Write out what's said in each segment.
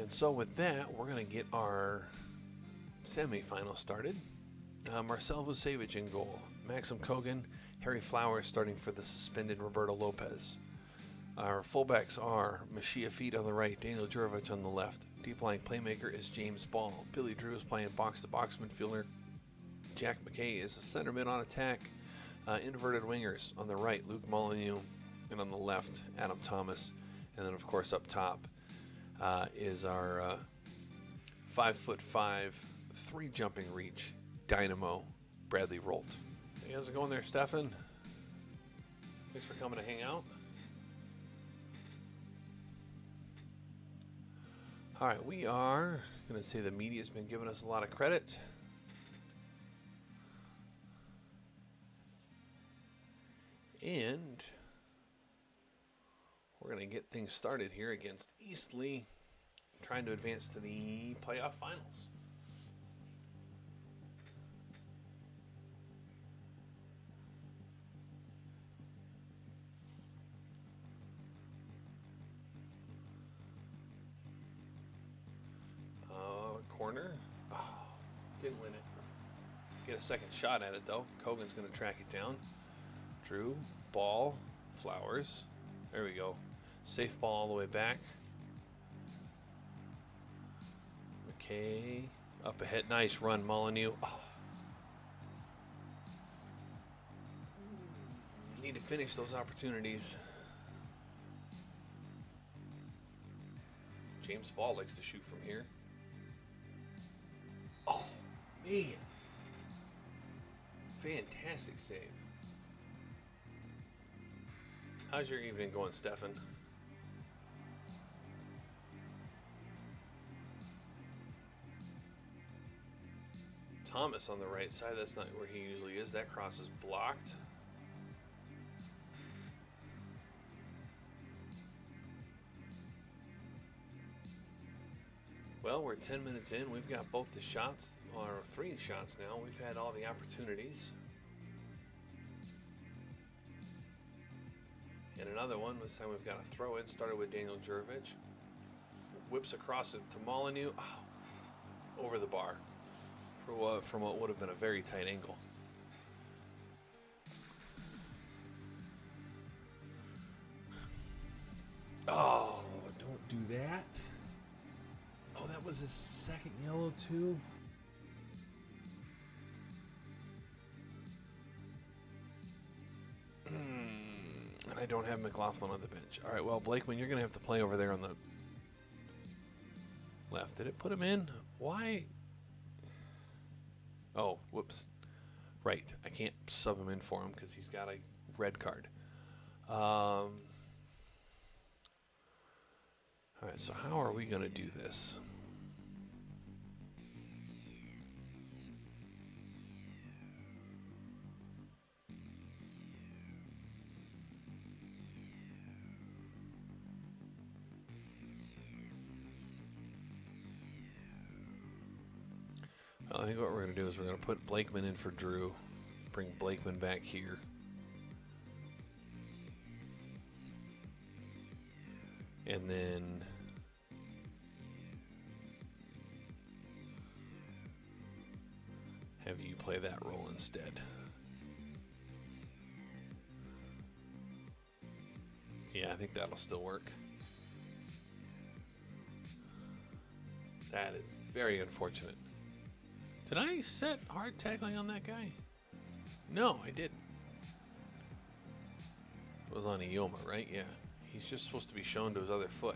And so with that, we're going to get our semifinal started. Marcel Vucevic in goal. Maxim Kogan, Harry Flowers starting for the suspended Roberto Lopez. Our fullbacks are Mashia Feet on the right, Daniel Jurevich on the left. Deep line playmaker is James Ball. Billy Drew is playing box-to-box midfielder. Jack McKay is a center mid on attack. Inverted wingers on the right, Luke Molyneux, and on the left, Adam Thomas. And then, of course, up top is our 5'5", 3 jumping reach, Dynamo, Bradley Rolt. Hey, how's it going there, Stefan? Thanks for coming to hang out. All right, we are going to say the media's been giving us a lot of credit. And we're going to get things started here against Eastleigh, trying to advance to the playoff finals. Corner. Oh, didn't win it. Get a second shot at it, though. Kogan's going to track it down. Drew, Ball, Flowers. There we go. Safe ball all the way back. McKay up ahead. Nice run, Molyneux. Oh. Need to finish those opportunities. James Ball likes to shoot from here. Oh, man. Fantastic save. How's your evening going, Stefan? Thomas on the right side. That's not where he usually is. That cross is blocked. Well, we're 10 minutes in. We've got both the shots, or 3 shots now. We've had all the opportunities. And another one. This time we've got a throw in. Started with Daniel Jurevich. Whips across it to Molyneux. Oh, over the bar. From what would have been a very tight angle. Oh, don't do that. Oh, that was his second yellow, too. And I don't have McLaughlin on the bench. All right, well, Blakeman, you're going to have to play over there on the left. Did it put him in? Why? Oh, whoops. Right. I can't sub him in for him because he's got a red card. All right, so how are we going to do this? I think what we're going to do is we're going to put Blakeman in for Drew. Bring Blakeman back here. And then have you play that role instead. Yeah, I think that'll still work. That is very unfortunate. Did I set hard tackling on that guy? No, I didn't. It was on Ioma, right? Yeah. He's just supposed to be shown to his other foot.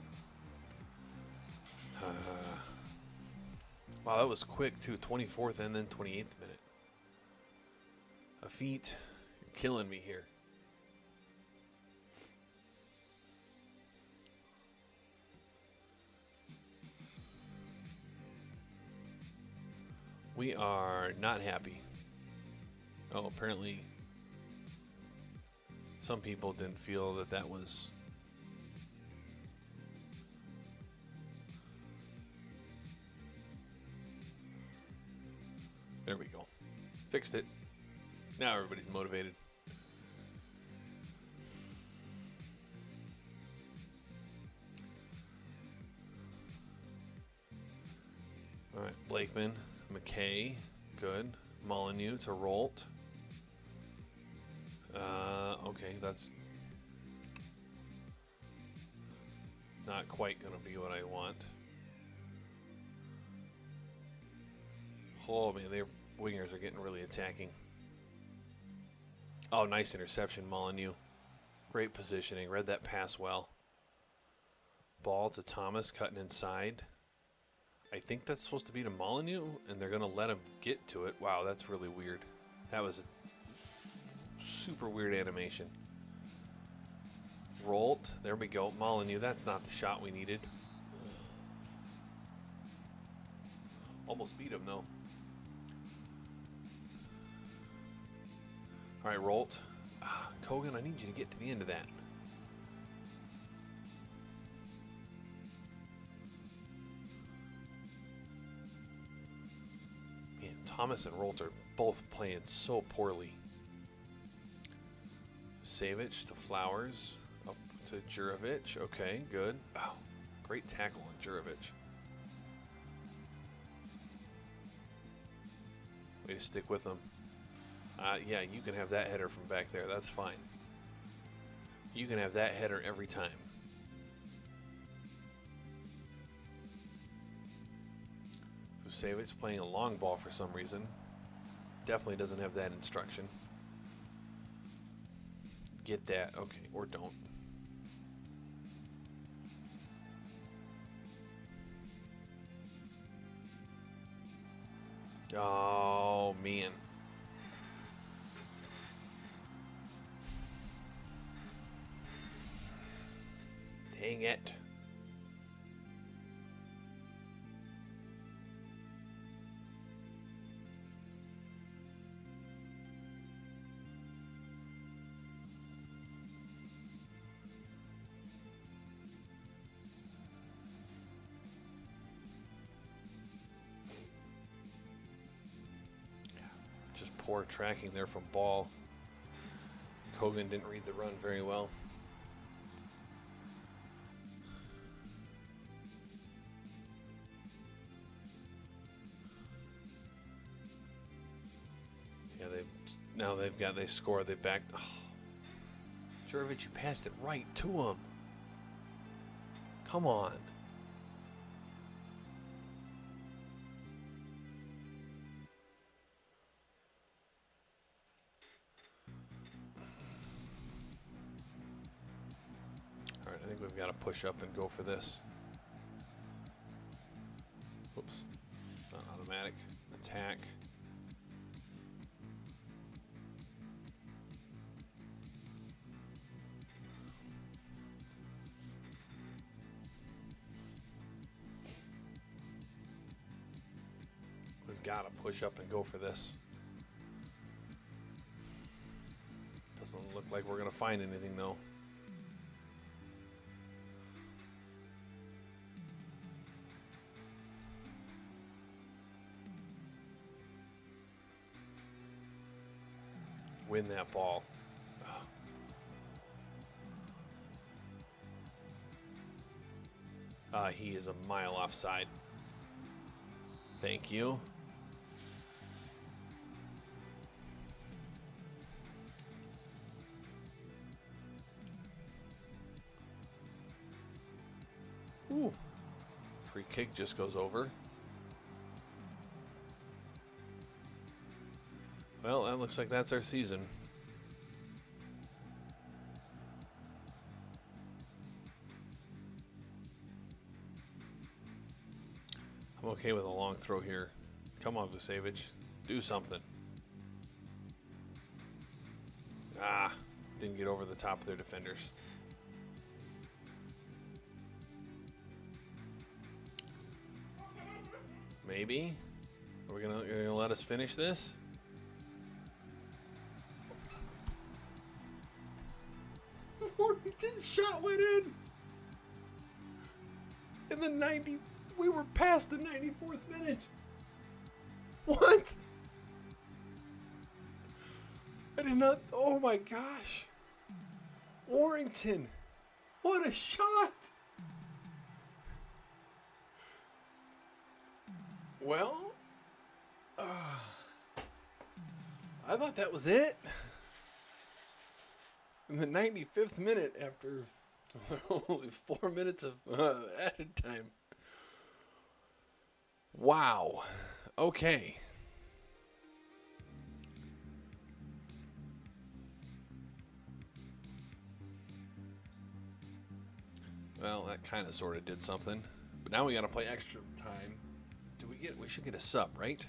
Wow, that was quick, too. 24th and then 28th minute. A feat. You're killing me here. We are not happy. Oh, apparently some people didn't feel that that was... There we go. Fixed it. Now everybody's motivated. Alright, Blakeman, McKay, good. Molyneux to Rolt. Okay, that's not quite going to be what I want. Oh man, their wingers are getting really attacking. Oh, nice interception, Molyneux. Great positioning. Read that pass well. Ball to Thomas, cutting inside. I think that's supposed to be to Molyneux, and they're going to let him get to it. Wow, that's really weird. That was a super weird animation. Rolt. There we go. Molyneux. That's not the shot we needed. Almost beat him, though. All right, Rolt. Kogan, I need you to get to the end of that. Man, Thomas and Rolt are both playing so poorly. Savage to Flowers. Up to Jurovic. Okay, good. Oh, great tackle on Jurovic. Way to stick with him. Yeah, you can have that header from back there. That's fine. You can have that header every time. Vucevic playing a long ball for some reason. Definitely doesn't have that instruction. Get that. Okay, or don't. Oh, man. Dang it. Just poor tracking there from Ball. Kogan didn't read the run very well. Now they score, they backed. Oh. Jurovic, you passed it right to him. Come on. All right, I think we've got to push up and go for this. Whoops. Not automatic. Attack. Gotta push up and go for this. Doesn't look like we're gonna find anything though. Win that ball. He is a mile offside. Thank you. Ooh. Free kick just goes over. Well, that looks like that's our season. I'm okay with a long throw here. Come on, Vucevic. Do something. Ah, didn't get over the top of their defenders. Maybe. Are we gonna let us finish this? Warrington's shot went in the 90. We were past the 94th minute. What? I did not. Oh my gosh. Warrington. What a shot. Well, I thought that was it. In the 95th minute, after only 4 minutes of added time. Wow. Okay. Well, that kind of sort of did something. But now we got to play extra time. We should get a sub, right?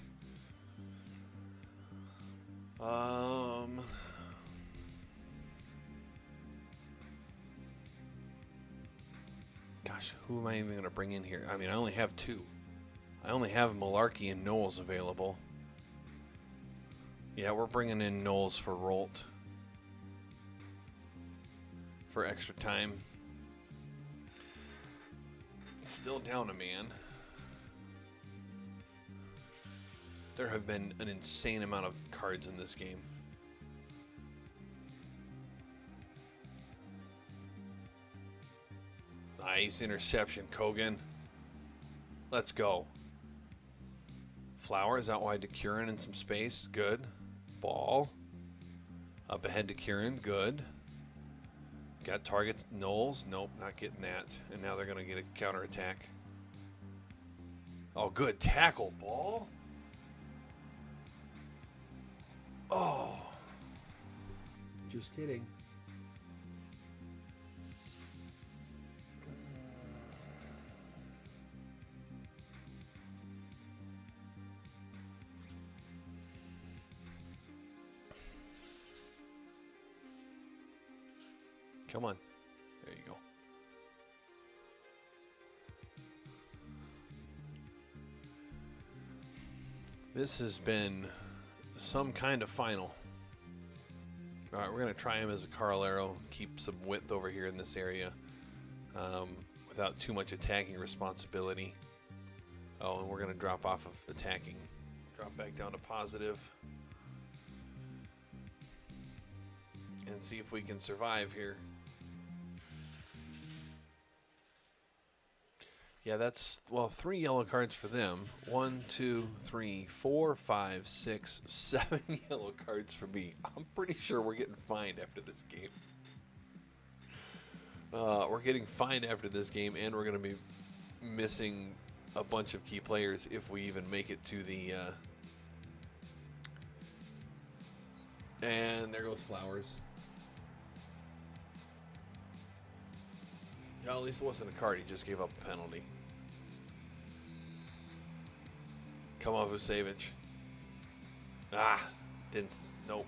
Gosh, who am I even going to bring in here? I mean, I only have two. I only have Malarkey and Knowles available. Yeah, we're bringing in Knowles for Rolt. For extra time. Still down a man. There have been an insane amount of cards in this game. Nice interception, Kogan. Let's go. Flowers out wide to Curran in some space. Good. Ball. Up ahead to Curran. Good. Got targets. Knowles. Nope, not getting that. And now they're going to get a counterattack. Oh, good tackle, Ball. Oh. Just kidding. Come on. There you go. This has been some kind of final. All right, we're going to try him as a Carl Arrow, keep some width over here in this area without too much attacking responsibility. Oh, and we're going to drop off of attacking. Drop back down to positive. And see if we can survive here. Yeah, that's, well, 3 yellow cards for them. 1, 2, 3, 4, 5, 6, 7 yellow cards for me. I'm pretty sure we're getting fined after this game. We're getting fined after this game, and we're going to be missing a bunch of key players if we even make it to the... And there goes Flowers. Well, at least it wasn't a card. He just gave up a penalty. Come on, Vucevic. Ah, didn't. Nope.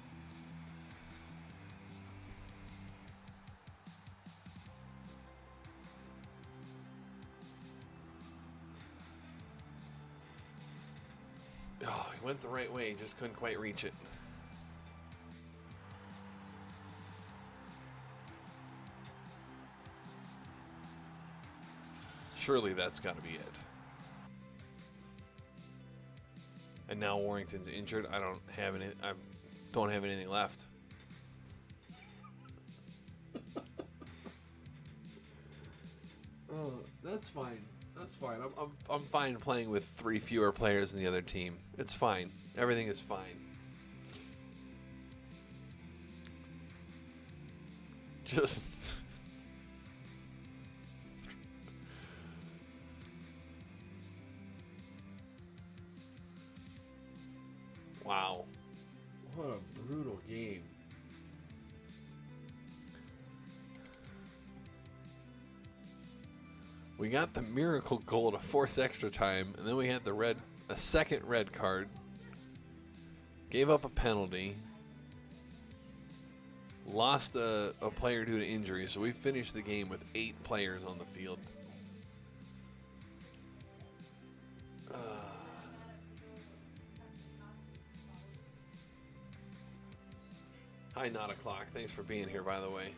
Oh, he went the right way. He just couldn't quite reach it. Surely that's got to be it. And now Warrington's injured. I don't have anything left. Oh, that's fine. That's fine. I'm fine playing with 3 fewer players than the other team. It's fine. Everything is fine. Just wow. What a brutal game. We got the miracle goal to force extra time, and then we had a second red card. Gave up a penalty. Lost a player due to injury, so we finished the game with 8 players on the field. Hi, Not O'Clock. Thanks for being here, by the way.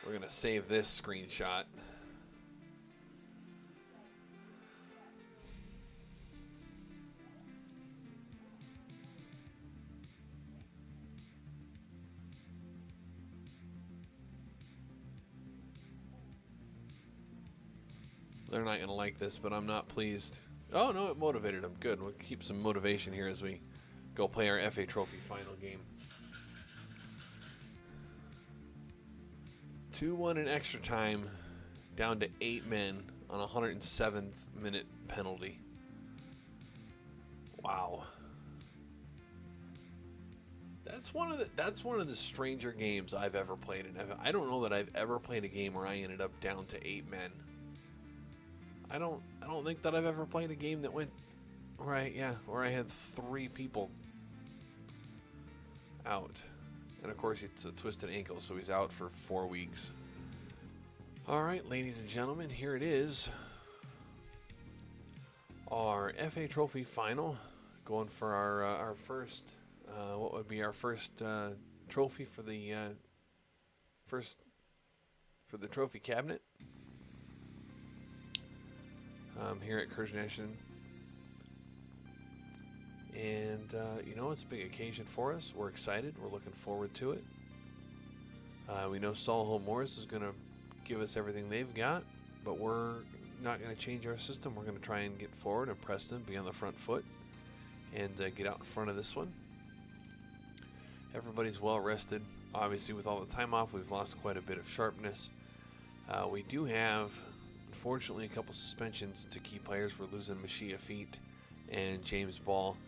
We're going to save this screenshot. They're not going to like this, but I'm not pleased. Oh, no, it motivated them. Good. We'll keep some motivation here as we go play our FA Trophy final game. 2-1 in extra time, down to 8 men on a 107th minute penalty. Wow. That's one of the stranger games I've ever played in. I don't know that I've ever played a game where I ended up down to 8 men. I don't think that I've ever played a game that went where I had 3 people out. And of course it's a twisted ankle, so he's out for 4 weeks. All right, ladies and gentlemen, here it is. Our FA Trophy final, going for our first, what would be our first trophy for the trophy cabinet here at Kirchnashen. And, it's a big occasion for us. We're excited. We're looking forward to it. We know Solihull Moors is going to give us everything they've got, but we're not going to change our system. We're going to try and get forward and press them, be on the front foot, and get out in front of this one. Everybody's well rested. Obviously, with all the time off, we've lost quite a bit of sharpness. We do have, unfortunately, a couple suspensions to key players. We're losing Mashia Feet and James Ball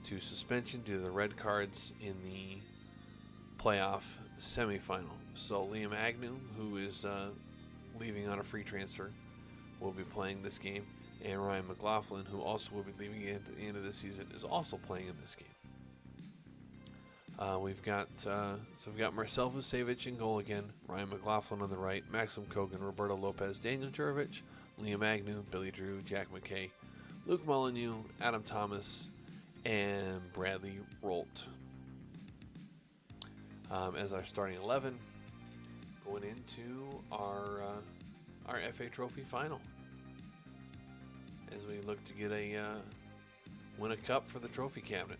to suspension due to the red cards in the playoff semifinal. So Liam Agnew, who is leaving on a free transfer, will be playing this game, and Ryan McLaughlin, who also will be leaving at the end of the season, is also playing in this game. We've got Marcel Vucevic in goal again, Ryan McLaughlin on the right, Maxim Kogan, Roberto Lopez, Daniel Jurovic, Liam Agnew, Billy Drew, Jack McKay, Luke Molyneux, Adam Thomas, and Bradley Rolt as our starting 11 going into our FA Trophy final as we look to get win a cup for the trophy cabinet.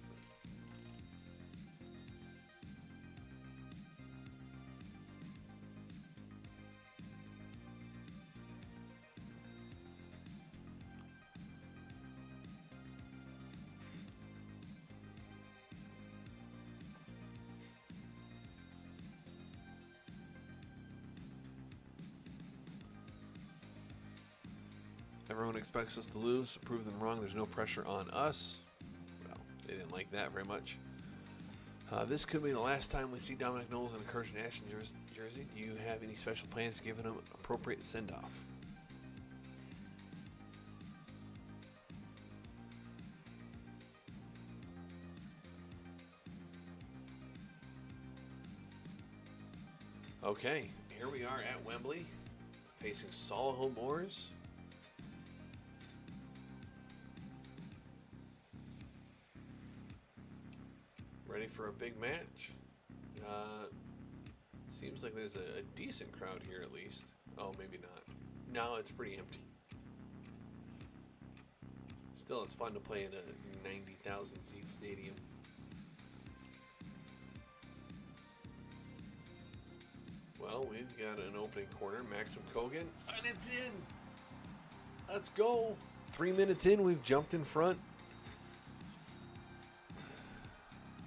Everyone expects us to lose, prove them wrong. There's no pressure on us. Well, they didn't like that very much. This could be the last time we see Dominic Knowles in a Kirchnashen jersey. Do you have any special plans to give him an appropriate send-off? Okay, here we are at Wembley, facing Solihull Moors. Ready for a big match. Seems like there's a decent crowd here at least. Oh, maybe not. No, it's pretty empty. Still, it's fun to play in a 90,000 seat stadium. Well, we've got an opening corner. Maxim Kogan, and it's in. Let's go. 3 minutes in, we've jumped in front.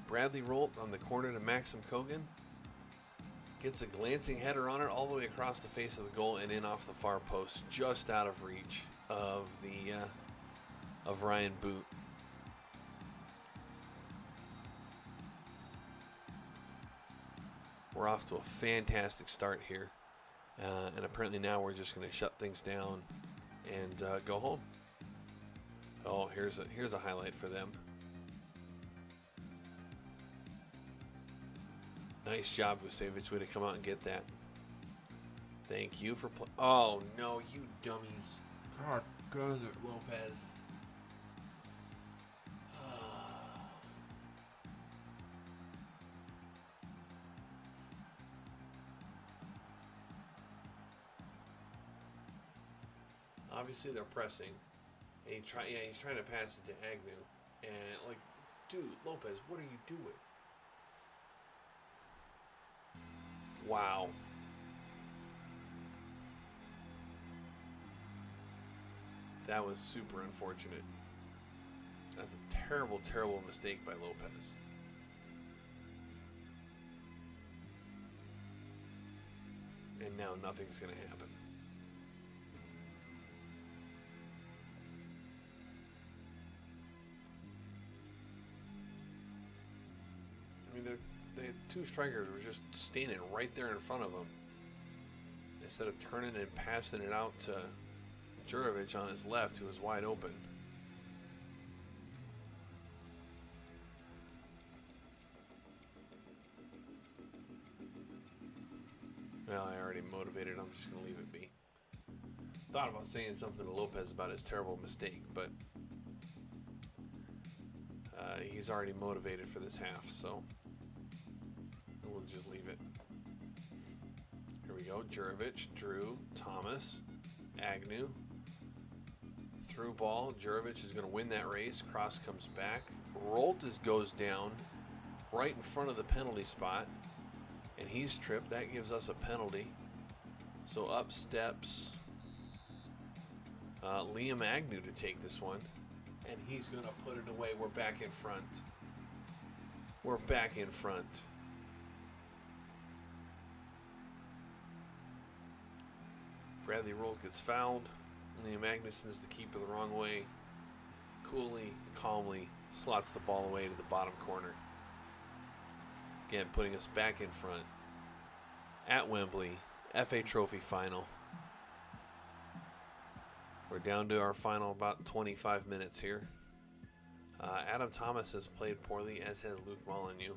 Bradley Rolt on the corner to Maxim Kogan. Gets a glancing header on it all the way across the face of the goal and in off the far post, just out of reach of Ryan Boot. We're off to a fantastic start here, and apparently now we're just going to shut things down and go home. Oh, here's a highlight for them. Nice job, Vucevic. Way to come out and get that. Thank you for playing. Oh, no, you dummies. God, go Lopez. Obviously, they're pressing. And he's trying to pass it to Agnew. And, dude, Lopez, what are you doing? Wow. That was super unfortunate. That's a terrible, terrible mistake by Lopez. And now nothing's going to happen. I mean, the two strikers were just standing right there in front of him. Instead of turning and passing it out to Jurovich on his left, who was wide open. Well, I already motivated. I'm just going to leave it be. Thought about saying something to Lopez about his terrible mistake, but he's already motivated for this half, so we'll just leave it. Here we go. Jurovich, Drew, Thomas, Agnew. Through ball. Jurovich is going to win that race. Cross comes back. Roltes goes down right in front of the penalty spot. And he's tripped. That gives us a penalty. So up steps Liam Agnew to take this one. And he's going to put it away. We're back in front. We're back in front. Bradley Rolt gets fouled. Liam Agnew sends the keeper the wrong way. Coolly, calmly slots the ball away to the bottom corner. Again, putting us back in front at Wembley, FA Trophy final. We're down to our final about 25 minutes here. Adam Thomas has played poorly, as has Luke Molyneux.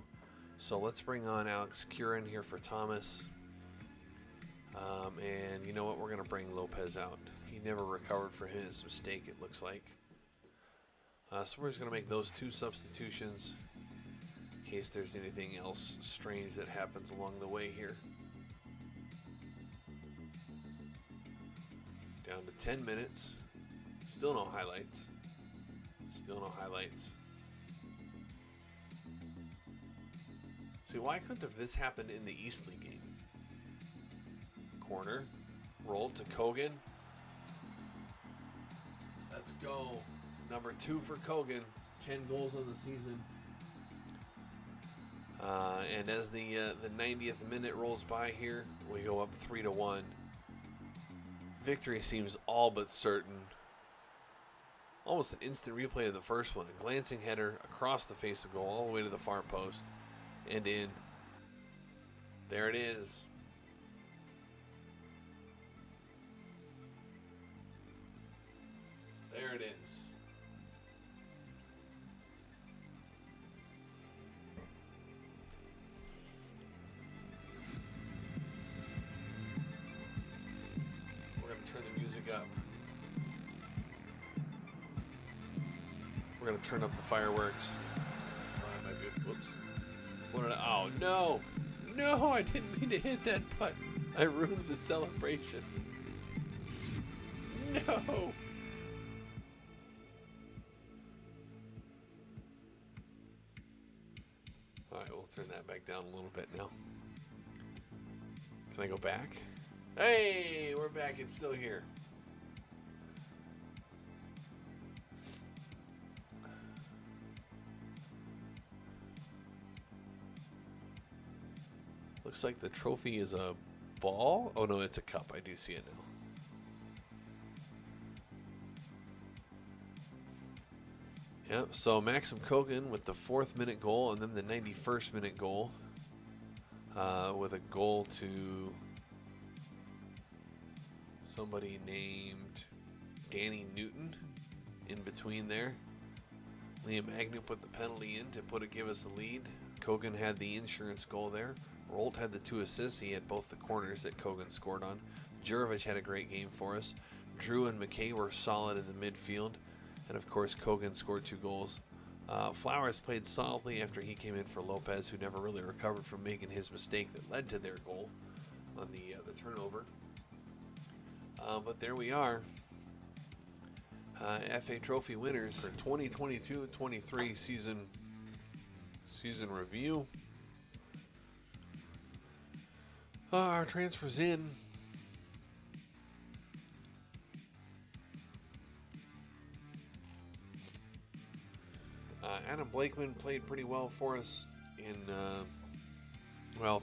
So let's bring on Alex Curran here for Thomas. And you know what? We're going to bring Lopez out. He never recovered from his mistake, it looks like. So we're just going to make those two substitutions in case there's anything else strange that happens along the way here. Down to 10 minutes. Still no highlights. Still no highlights. See, why couldn't have this happened in the Eastleigh game? Corner. Roll to Kogan. Let's go. Number 2 for Kogan. 10 goals on the season. And as the 90th minute rolls by here, we go up 3-1. Victory seems all but certain. Almost an instant replay of the first one. A glancing header across the face of goal all the way to the far post and in. There it is. There it is. We're going to turn the music up. We're going to turn up the fireworks. Oh, I might be, whoops. Oh, no. No, I didn't mean to hit that button. I ruined the celebration. No. Alright, we'll turn that back down a little bit now. Can I go back? Hey, we're back. It's still here. Looks like the trophy is a ball. Oh, no, it's a cup. I do see it now. Yep, so Maxim Kogan with the 4th minute goal and then the 91st minute goal with a goal to somebody named Danny Newton in between there. Liam Agnew put the penalty in to give us the lead. Kogan had the insurance goal there. Rolt had the 2 assists. He had both the corners that Kogan scored on. Jurovich had a great game for us. Drew and McKay were solid in the midfield. And, of course, Kogan scored 2 goals. Flowers played solidly after he came in for Lopez, who never really recovered from making his mistake that led to their goal on the turnover. But there we are. FA Trophy winners for 2022-23 season review. Our transfers in. Adam Blakeman played pretty well for us in, well,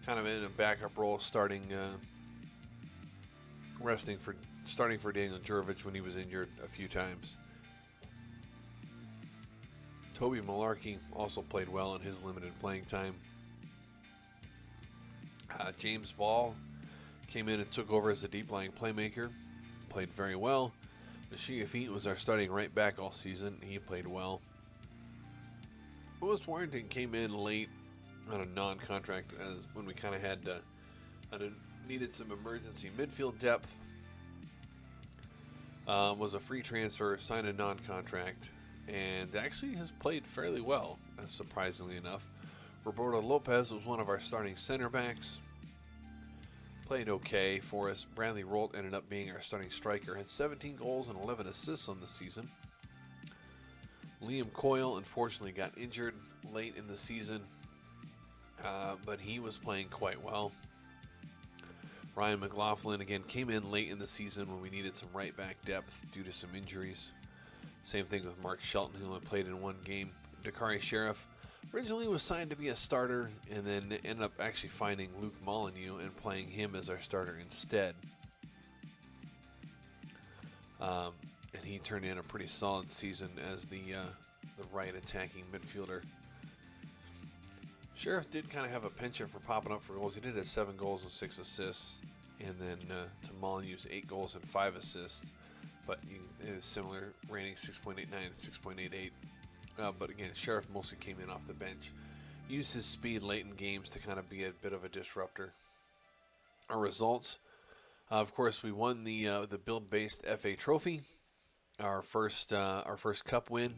kind of in a backup role, starting for Daniel Jurevich when he was injured a few times. Toby Malarkey also played well in his limited playing time. James Ball came in and took over as a deep-lying playmaker. Played very well. Mashia Feet was our starting right back all season. He played well. Lewis Warrington came in late on a non-contract as when we kind of had needed some emergency midfield depth. Was a free transfer, signed a non-contract, and actually has played fairly well, surprisingly enough. Roberto Lopez was one of our starting center backs. Played okay for us. Bradley Rolt ended up being our starting striker. Had 17 goals and 11 assists on the season. Liam Coyle unfortunately got injured late in the season, but he was playing quite well. Ryan McLaughlin again came in late in the season when we needed some right back depth due to some injuries. Same thing with Mark Shelton, who only played in one game. Dakari Sheriff originally was signed to be a starter and then ended up actually finding Luke Molyneux and playing him as our starter instead. And he turned in a pretty solid season as the right attacking midfielder. Sheriff did kind of have a penchant for popping up for goals. He did have 7 goals and 6 assists, and then to Molyneux's 8 goals and 5 assists. But it is similar, rating 6.89 and 6.88. But again, Sheriff mostly came in off the bench. Used his speed late in games to kind of be a bit of a disruptor. Our results, of course, we won the build-based FA Trophy, our first cup win.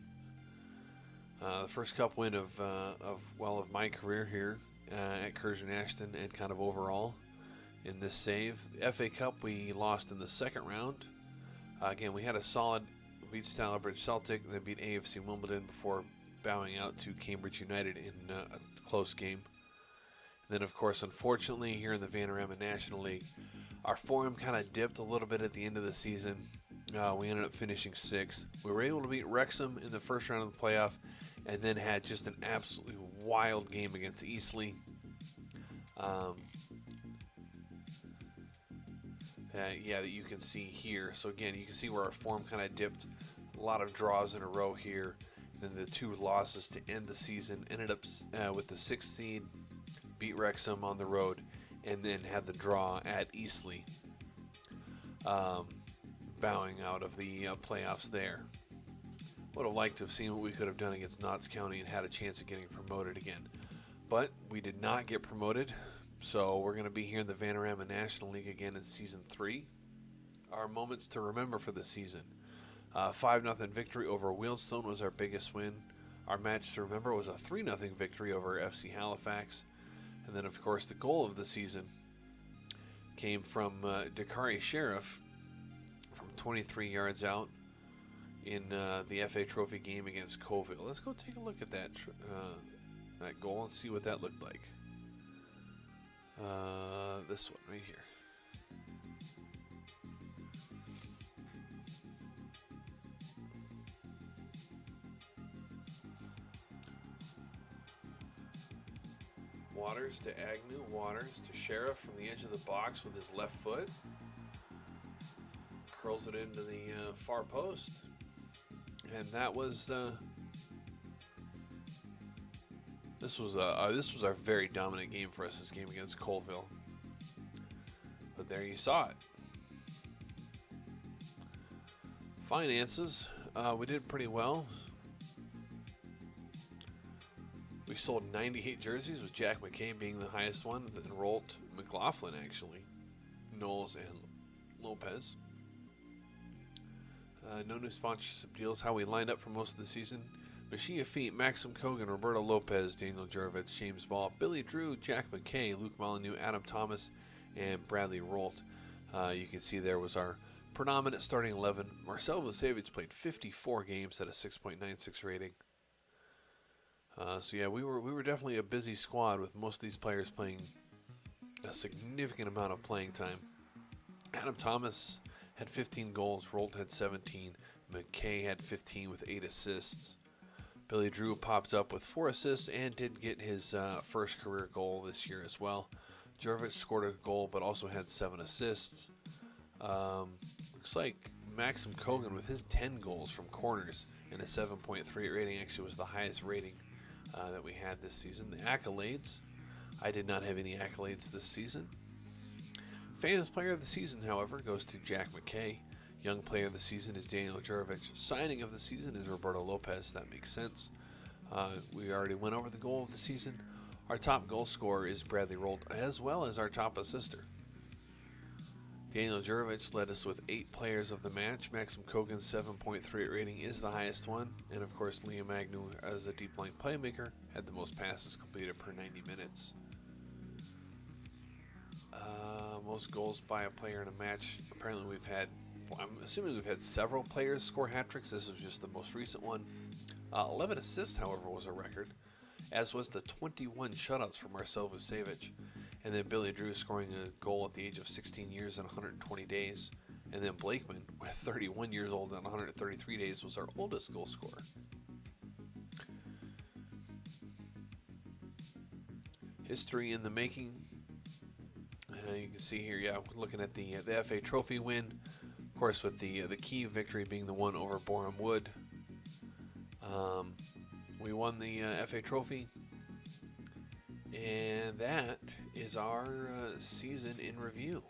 The first cup win of my career here at Curzon Ashton and kind of overall in this save. The FA Cup we lost in the second round. Again, we had a solid beat Stalybridge Celtic and then beat AFC Wimbledon before bowing out to Cambridge United in a close game. And then, of course, unfortunately, here in the Vanarama National League, our form kind of dipped a little bit at the end of the season. We ended up finishing 6th. We were able to beat Wrexham in the first round of the playoff and then had just an absolutely wild game against Eastleigh. That you can see here. So again, you can see where our form kind of dipped. A lot of draws in a row here. Then the 2 losses to end the season. Ended up with the 6th seed, beat Wrexham on the road, and then had the draw at Eastleigh, bowing out of the playoffs there. Would have liked to have seen what we could have done against Notts County and had a chance of getting promoted again. But we did not get promoted. So we're going to be here in the Vanarama National League again in Season 3. Our moments to remember for the season. 5-0 victory over Wheelstone was our biggest win. Our match to remember was a 3-0 victory over FC Halifax. And then, of course, the goal of the season came from Dakari Sheriff from 23 yards out in the FA Trophy game against Coville. Let's go take a look at that goal and see what that looked like. This one right here. Waters to Agnew, Waters to Sheriff from the edge of the box with his left foot. Curls it into the far post. And that was this was a very dominant game for us, this game against Colville. But there you saw it. Finances, we did pretty well. We sold 98 jerseys, with Jack McKay being the highest one, then Rolt, McLaughlin actually, Knowles, and Lopez. No new sponsorship deals. How we lined up for most of the season: Mashia Feet, Maxim Kogan, Roberto Lopez, Daniel Jurevich, James Ball, Billy Drew, Jack McKay, Luke Molyneux, Adam Thomas, and Bradley Rolt. You can see there was our predominant starting 11. Marcel Vucevic played 54 games at a 6.96 rating. So yeah, we were definitely a busy squad with most of these players playing a significant amount of playing time. Adam Thomas had 15 goals, Rolt had 17, McKay had 15 with 8 assists. Billy Drew popped up with 4 assists and did get his first career goal this year as well. Jurevich scored a goal but also had 7 assists. Looks like Maxim Kogan with his 10 goals from corners and a 7.3 rating actually was the highest rating that we had this season. The accolades, I did not have any accolades this season. Fans Player of the Season, however, goes to Jack McKay. Young Player of the Season is Daniel Jurevich. Signing of the Season is Roberto Lopez. That makes sense. We already went over the goal of the season. Our top goal scorer is Bradley Rolt, as well as our top assister. Daniel Jurevich led us with 8 players of the match. Maxim Kogan's 7.3 rating is the highest one. And of course, Liam Agnew, as a deep line playmaker, had the most passes completed per 90 minutes. Most goals by a player in a match. Apparently we've had, I'm assuming we've had several players score hat tricks. This was just the most recent one. 11 assists, however, was a record, as was the 21 shutouts from Marcel Vucevic. And then Billy Drew scoring a goal at the age of 16 years and 120 days. And then Blakeman, with 31 years old and 133 days, was our oldest goal scorer. History in the making. You can see here, looking at the FA Trophy win. Of course, with the key victory being the one over Boreham Wood. We won the FA Trophy. And that is our season in review.